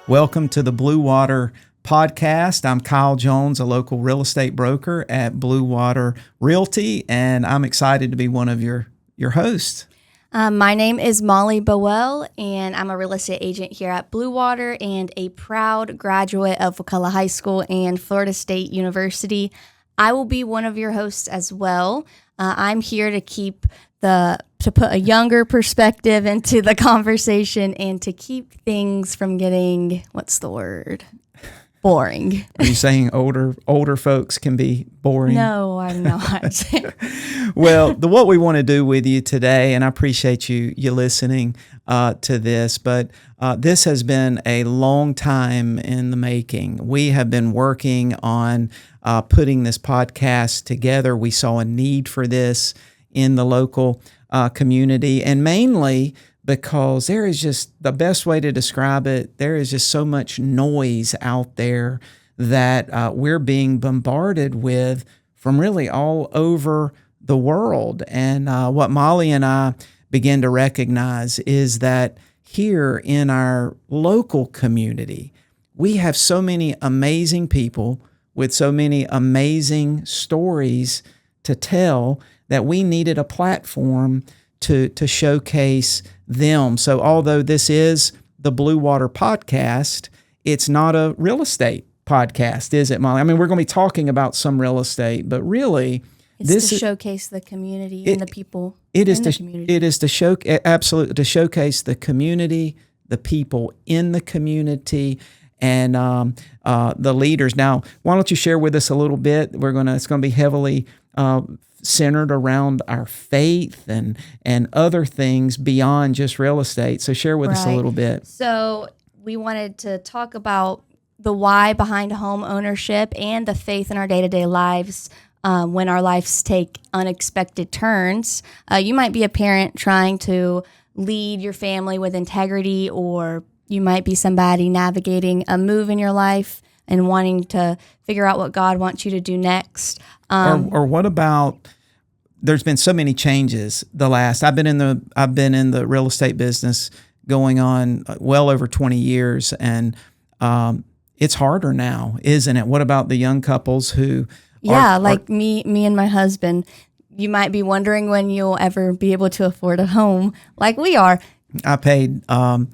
Welcome to the BlueWater Podcast. I'm Kyle Jones, a local real estate broker at BlueWater Realty, and I'm excited to be one of your hosts. My name is Molly Bowell, and I'm a real estate agent here at BlueWater and a proud graduate of Wakulla High School and Florida State University. I will be one of your hosts as well. I'm here to put a younger perspective into the conversation and to keep things from getting, boring. Are you saying older folks can be boring? No, I'm not. Well, what we want to do with you today, and I appreciate you listening to this, but this has been a long time in the making. We have been working on putting this podcast together. We saw a need for this in the local community, and mainly because there is just, the best way to describe it, there is just so much noise out there that we're being bombarded with from really all over the world. And what Molly and I began to recognize is that here in our local community, we have so many amazing people with so many amazing stories to tell that we needed a platform to showcase them. So although this is the BlueWater Podcast, it's not a real estate podcast, is it, Molly? I mean, we're going to be talking about some real estate, but really, it's to showcase the community and the people in the community. It is to showcase the community, the people in the community, and the leaders. Now, why don't you share with us a little bit? It's going to be heavily centered around our faith and other things beyond just real estate. So share with us a little bit. So we wanted to talk about the why behind home ownership and the faith in our day-to-day lives when our lives take unexpected turns. You might be a parent trying to lead your family with integrity, or you might be somebody navigating a move in your life and wanting to figure out what God wants you to do next. Or what about, there's been so many changes I've been in the real estate business going on well over 20 years, and it's harder now, isn't it? What about the young couples who me and my husband? You might be wondering when you'll ever be able to afford a home like we are. I paid, I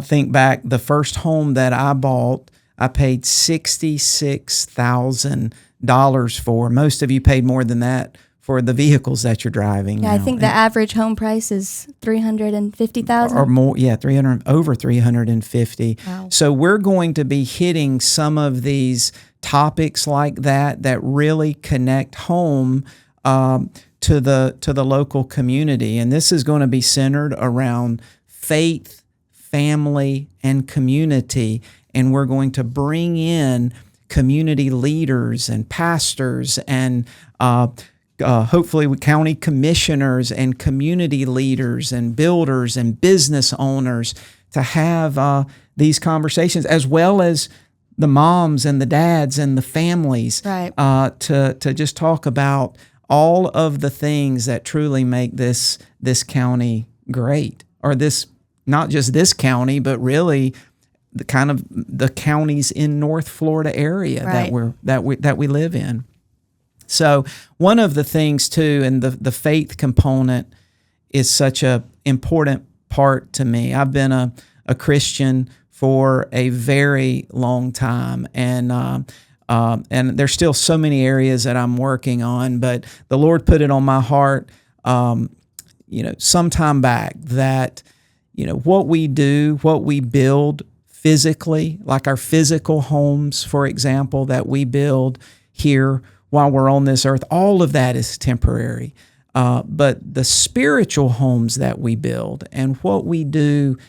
think back, the first home that I bought, I paid $66,000 for. Most of you paid more than that for the vehicles that you're driving. Yeah, I think the average home price is $350,000 or more. Yeah, over $350,000. Wow. So we're going to be hitting some of these topics like that really connect home to the local community, and this is going to be centered around faith, family, and community. And we're going to bring in community leaders and pastors and hopefully with county commissioners and community leaders and builders and business owners to have these conversations, as well as the moms and the dads and the families, right. To just talk about all of the things that truly make this county great, or this, not just this county, but really the kind of the counties in North Florida area right. that we live in. So one of the things too, and the faith component is such a important part to me. I've been a Christian for a very long time, and there's still so many areas that I'm working on, but the Lord put it on my heart, some time back that, what we do, what we build physically, like our physical homes, for example, that we build here while we're on this earth, all of that is temporary. But the spiritual homes that we build and what we do,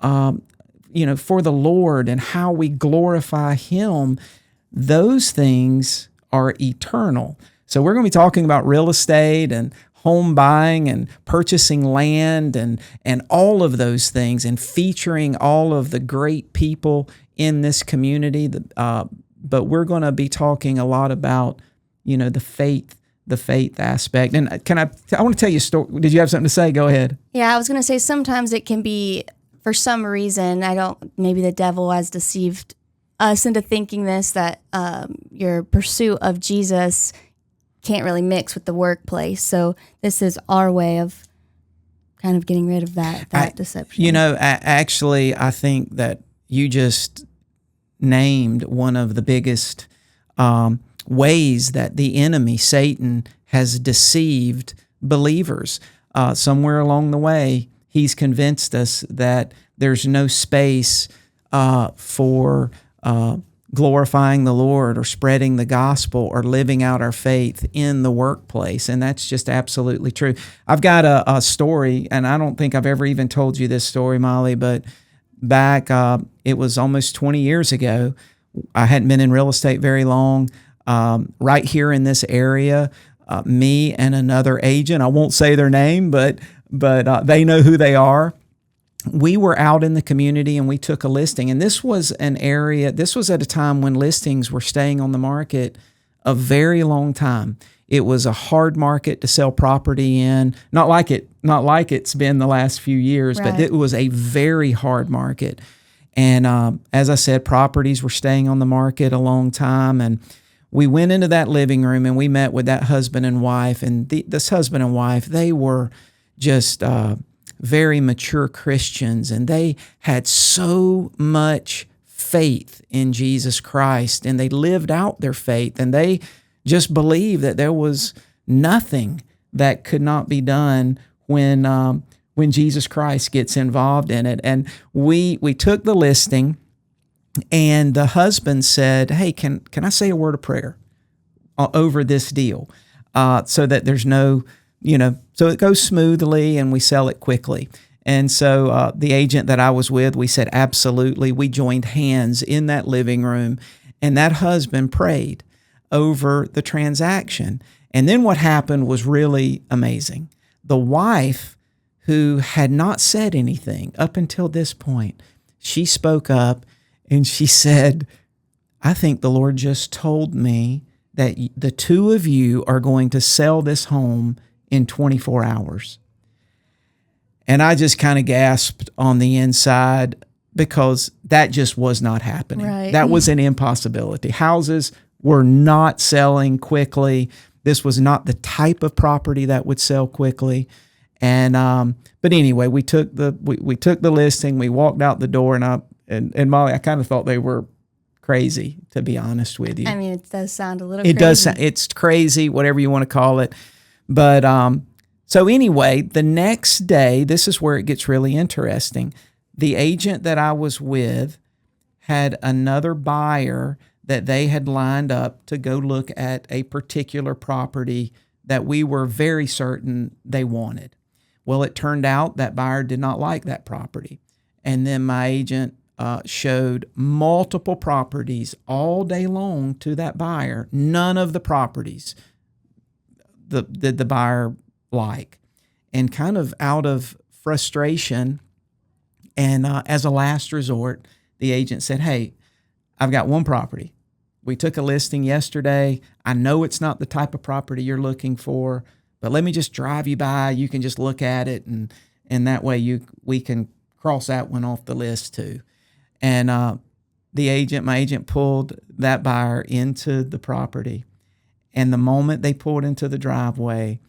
for the Lord and how we glorify Him, those things are eternal. So we're going to be talking about real estate and home buying and purchasing land and all of those things, and featuring all of the great people in this community. But we're going to be talking a lot about, the faith aspect. And I want to tell you a story. Did you have something to say? Go ahead. Yeah, I was going to say sometimes it can be for some reason, maybe the devil has deceived us into thinking that your pursuit of Jesus can't really mix with the workplace. So this is our way of kind of getting rid of that deception. Actually, I think that you just named one of the biggest ways that the enemy, Satan, has deceived believers. Somewhere along the way, he's convinced us that there's no space for glorifying the Lord or spreading the gospel or living out our faith in the workplace. And that's just absolutely true. I've got a story, and I don't think I've ever even told you this story, Molly, but back, it was almost 20 years ago. I hadn't been in real estate very long. Right here in this area, me and another agent, I won't say their name, but they know who they are. We were out in the community and we took a listing. And this was at a time when listings were staying on the market a very long time. It was a hard market to sell property in. Not like it's been the last few years, right. But it was a very hard market. And as I said, properties were staying on the market a long time. And we went into that living room and we met with that husband and wife. And this husband and wife, they were just very mature Christians, and they had so much faith in Jesus Christ, and they lived out their faith, and they just believed that there was nothing that could not be done when Jesus Christ gets involved in it. And we took the listing, and the husband said, "Hey, can I say a word of prayer over this deal so that there's no, so it goes smoothly and we sell it quickly?" And so the agent that I was with, we said, absolutely. We joined hands in that living room, and that husband prayed over the transaction. And then what happened was really amazing. The wife, who had not said anything up until this point, she spoke up and she said, "I think the Lord just told me that the two of you are going to sell this home in 24 hours. And I just kind of gasped on the inside because that just was not happening. Right. That was an impossibility. Houses were not selling quickly. This was not the type of property that would sell quickly. And but anyway, we took the listing. We walked out the door, and Molly, I kind of thought they were crazy, to be honest with you. I mean, it does sound a little It crazy. does sound, it's crazy, whatever you want to call it. But so anyway, the next day, this is where it gets really interesting. The agent that I was with had another buyer that they had lined up to go look at a particular property that we were very certain they wanted. Well, it turned out that buyer did not like that property. And then my agent showed multiple properties all day long to that buyer. None of the properties did the buyer like. And kind of out of frustration and as a last resort, the agent said, "Hey, I've got one property. We took a listing yesterday. I know it's not the type of property you're looking for, but let me just drive you by. You can just look at it, and that way we can cross that one off the list too." And my agent pulled that buyer into the property. And the moment they pulled into the driveway,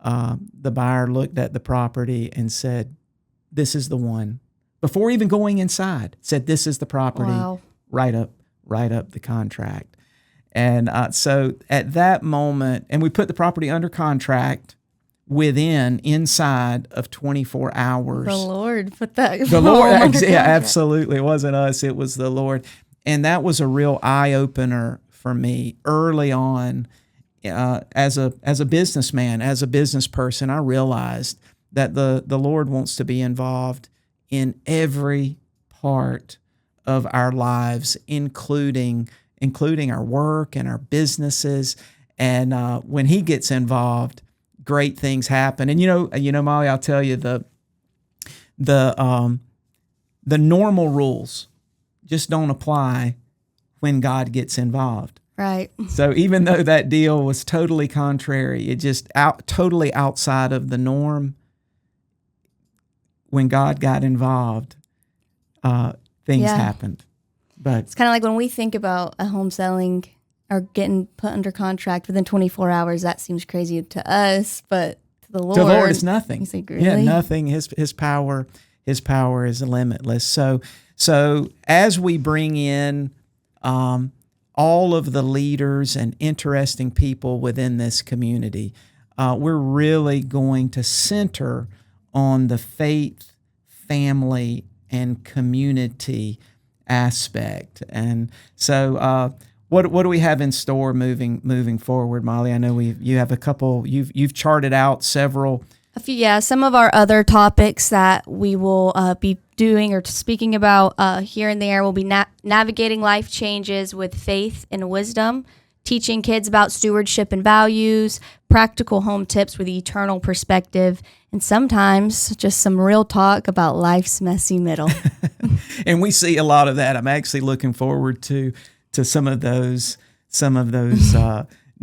the buyer looked at the property and said, "This is the one." Before even going inside, said, "This is the property." Wow. Write up the contract. And so at that moment, and we put the property under contract inside of 24 hours. The Lord put that. The Lord, under contract. yeah, absolutely. It wasn't us, it was the Lord. And that was a real eye-opener for me early on. As a businessman, as a business person, I realized that the Lord wants to be involved in every part of our lives, including our work and our businesses. And when He gets involved, great things happen. And you know, Molly, I'll tell you the normal rules just don't apply when God gets involved. Right. So even though that deal was totally contrary, it just totally outside of the norm, when God got involved, things Yeah. happened. But It's kind of like when we think about a home selling or getting put under contract within 24 hours, that seems crazy to us, but to the Lord, it's nothing. He's like, really? Yeah, nothing. His power is limitless. So as we bring in all of the leaders and interesting people within this community, we're really going to center on the faith, family, and community aspect. And so, what do we have in store moving forward, Molly? I know you have a couple. You've charted out several. A few, yeah. Some of our other topics that we will be doing or speaking about here and there will be navigating life changes with faith and wisdom, teaching kids about stewardship and values, practical home tips with eternal perspective, and sometimes just some real talk about life's messy middle. And we see a lot of that. I'm actually looking forward to some of those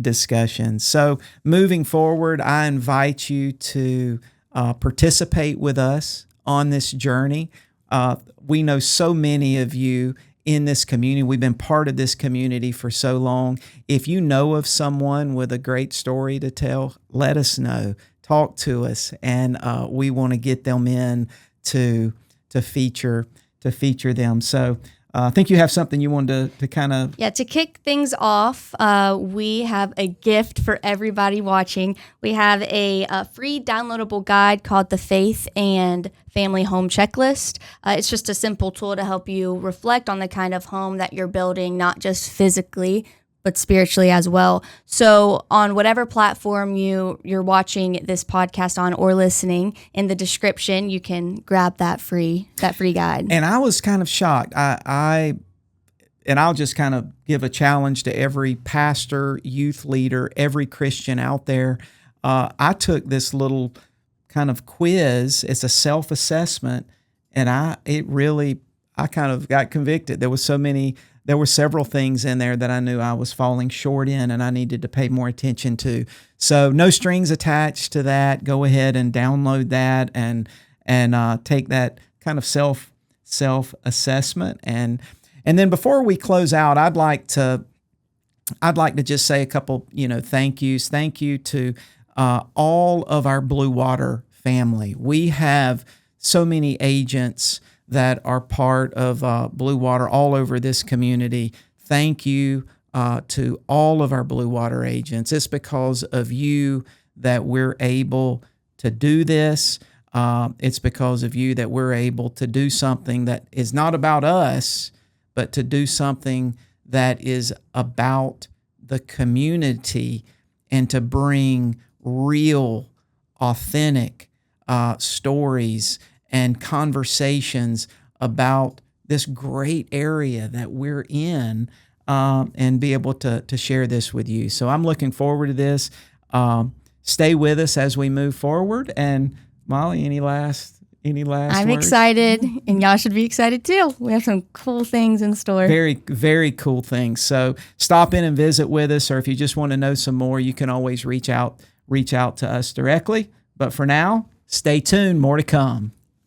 discussions. So moving forward, I invite you to participate with us on this journey. We know so many of you in this community. We've been part of this community for so long. If you know of someone with a great story to tell, let us know. Talk to us, and we want to get them in to feature them. So I think you have something you wanted to kind of... Yeah, to kick things off, we have a gift for everybody watching. We have a free downloadable guide called the Faith and Family Home Checklist. It's just a simple tool to help you reflect on the kind of home that you're building, not just physically, but spiritually as well. So on whatever platform you're watching this podcast on or listening, in the description, you can grab that free guide. And I was kind of shocked. And I'll just kind of give a challenge to every pastor, youth leader, every Christian out there. I took this little kind of quiz. It's a self-assessment, and I kind of got convicted. There were several things in there that I knew I was falling short in and I needed to pay more attention to. So no strings attached to that. Go ahead and download that and take that kind of self-assessment. And then before we close out, I'd like to just say a couple, thank yous. Thank you to all of our BlueWater family. We have so many agents that are part of BlueWater all over this community. Thank you to all of our BlueWater agents. It's because of you that we're able to do this. It's because of you that we're able to do something that is not about us, but to do something that is about the community and to bring real, authentic stories and conversations about this great area that we're in, and be able to share this with you. So I'm looking forward to this. Stay with us as we move forward. And Molly, any last I'm words? excited, and y'all should be excited too. We have some cool things in store. Very, very cool things. So stop in and visit with us, or if you just want to know some more, you can always reach out to us directly. But for now, stay tuned. More to come.